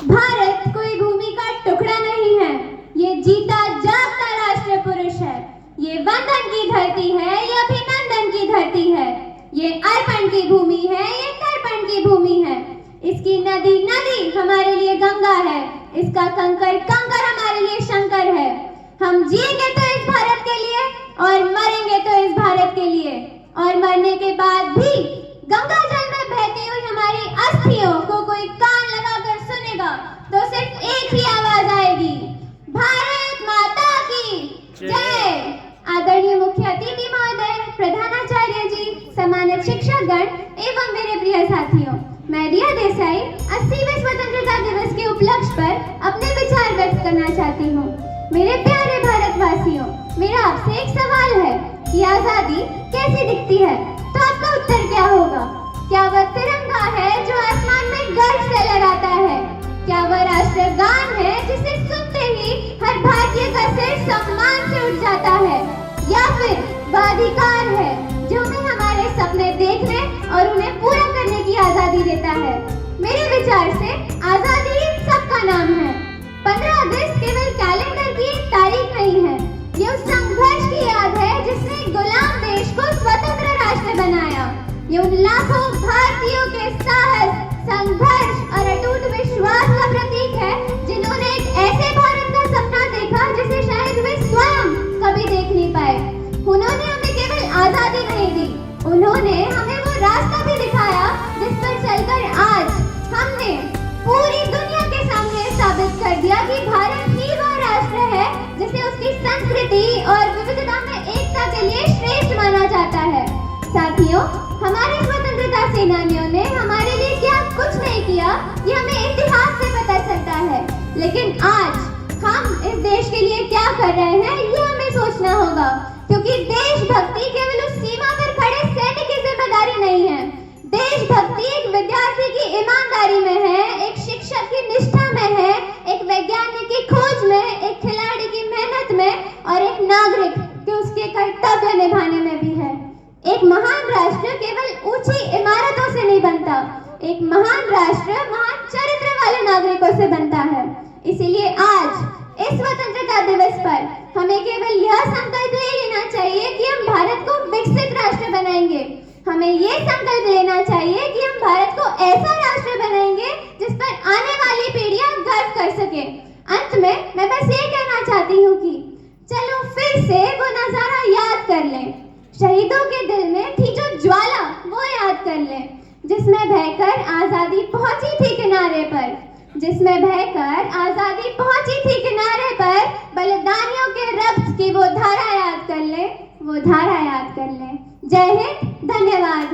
भारत कोई भूमि का टुकड़ा नहीं है, ये जीता जागता राष्ट्र पुरुष है। ये वंदन की धरती है, ये अभिनंदन की धरती है। ये अर्पण की भूमि है, ये तर्पण की भूमि है। इसकी नदी नदी हमारे लिए गंगा है, इसका कंकर कंकर हमारे लिए शंकर है। हम जिएंगे तो इस भारत के लिए और मरेंगे तो इस भारत के लिए, और मरने के बाद भी गंगा जल में बहती हुई हमारी अस्थियों को कोई कान लगाकर सुनेगा तो सिर्फ एक ही आवाज आएगी, भारत माता की जय। आदरणीय मुख्य अतिथि महोदय, प्रधानाचार्य जी, सम्मानित शिक्षकगण एवं मेरे प्रिय साथियों, मैं रिया देसाई 80वें स्वतंत्रता दिवस के उपलक्ष्य पर अपने विचार व्यक्त करना चाहती हूँ। मेरे प्यारे भारतवासियों, मेरा आपसे एक सवाल है कि आजादी कैसी दिखती है? तो आपका उत्तर क्या होगा? क्या वह तिरंगा है जो आसमान में गर्व से लहराता है? क्या वह राष्ट्रगान है जिसे सुनते ही हर भारतीय का सिर सम्मान से उठ जाता है? या फिर वह अधिकार है जो हमें हमारे सपने देखने और उन्हें पूरा करने की आजादी देता है? मेरे विचार से आजादी सबका नाम है। 15 अगस्त केवल कैलेंडर की एक तारीख नहीं है, ये उस संघर्ष की याद है जिसने गुलाम देश को स्वतंत्र राष्ट्र बनाया। ये उन लाखों भारतीयों के साहस, संघर्ष और अटूट विश्वास का प्रतीक है जिन्होंने एक ऐसे भारत का सपना देखा जिसे शायद वे स्वयं कभी देख नहीं पाए। उन्होंने हमें केवल आजादी नहीं दी, उन्होंने हमें वो रास्ता भी दिखाया जिस पर चलकर आज हमने पूरी दुनिया के सामने साबित कर दिया कि भारत ही वह राष्ट्र है जिसे उसकी संस्कृति और विविधता में एकता के लिए श्रेष्ठ माना जाता है। साथियों, हमारे स्वतंत्रता सेनानियों ने हमारे लिए क्या कुछ नहीं किया, ये हमें इतिहास से पता चलता है। लेकिन आज हम इस देश के लिए क्या कर रहे हैं, ये हमें सोचना होगा, क्योंकि देशभक्ति केवल उस सीमा पर खड़े सैनिक की जिम्मेदारी नहीं है। देशभक्ति एक विद्यार्थी की ईमानदारी में है, एक शिक्षक की निष्ठा में है, एक वैज्ञानिक की खोज में, एक खिलाड़ी की मेहनत में और एक नागरिक के उसके कर्तव्य निभाने में भी है। एक महान राष्ट्र केवल ऊंची इमारतों से नहीं बनता, एक महान राष्ट्र महान चरित्र वाले नागरिकों से बनता है। इसीलिए आज इस स्वतंत्रता दिवस पर हमें केवल यह संकल्प ले लेना चाहिए कि हम भारत को विकसित राष्ट्र बनाएंगे। हमें ये संकल्प लेना चाहिए कि हम भारत को ऐसा राष्ट्र बनाएंगे जिस पर आने वाली पीढ़ियां गर्व कर सके। अंत में मैं बस ये कहना चाहती हूँ कि चलो फिर से वो नजारा याद कर लें, शहीदों के दिल में थी जो ज्वाला वो याद कर लें, जिसमें बहकर आजादी पहुंची थी किनारे पर, जिसमें बहकर आजादी पहुंची थी किनारे पर। बलिदानियों के रक्त की वो धारा याद कर ले, वो धारा याद कर ले। जय हिंद, धन्यवाद।